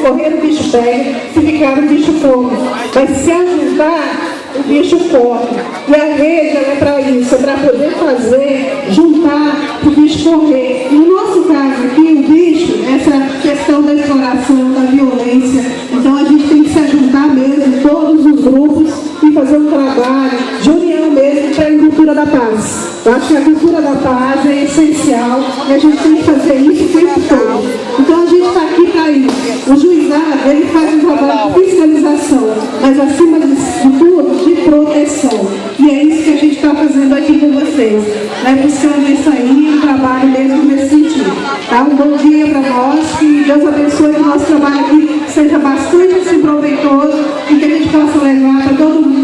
correr o bicho pega, se ficar o bicho come. Mas se ajudar, o bicho corre. E a rede é para isso, é para poder fazer, juntar o bicho correr. E no nosso caso aqui, o bicho, essa questão da exploração, da violência, então a gente tem que se juntar mesmo, todos os grupos, e fazer um trabalho de união mesmo para a cultura da paz. Eu acho que a cultura da paz é essencial e a gente tem que fazer isso o tempo todo. Então a gente está aqui para isso. O juizado, ele faz um trabalho de fiscalização, mas acima de tudo, de proteção. E é isso que a gente está fazendo aqui com vocês. Né? Buscando isso aí, um trabalho mesmo nesse sentido. Tá? Um bom dia para nós, que Deus abençoe que o nosso trabalho aqui seja bastante assim, proveitoso e que a gente possa levar para todo mundo.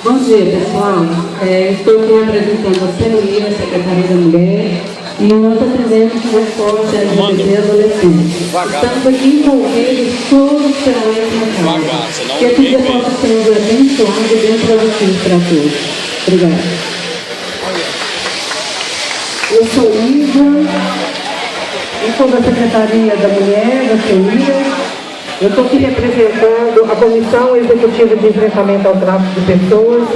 Bom dia, pessoal. Estou aqui apresentando a Senhoria, Secretaria da Mulher, e nós atendemos o transporte LGBT e adolescente. Estamos aqui envolvidos todos pela mesma causa. Que a vida possa ser abençoada e bem produtiva para todos. Obrigada. Eu sou Lívia, eu sou da Secretaria da Mulher, da Senhoria. Eu estou aqui representando a Comissão Executiva de Enfrentamento ao Tráfico de Pessoas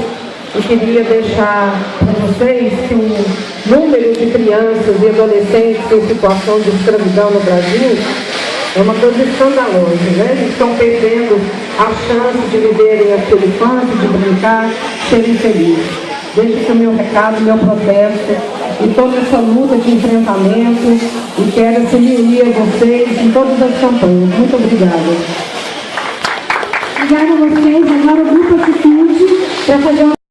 e queria deixar para vocês que o número de crianças e adolescentes em situação de escravidão no Brasil é uma coisa escandalosa, né? Eles estão perdendo a chance de viverem a sua infância, de brincar, serem felizes. Deixo aqui o meu recado, o meu protesto e toda essa luta de enfrentamento e quero se unir a vocês em todas as campanhas. Muito obrigada. Obrigada a vocês. Agora o Grupo Atitude vai fazer uma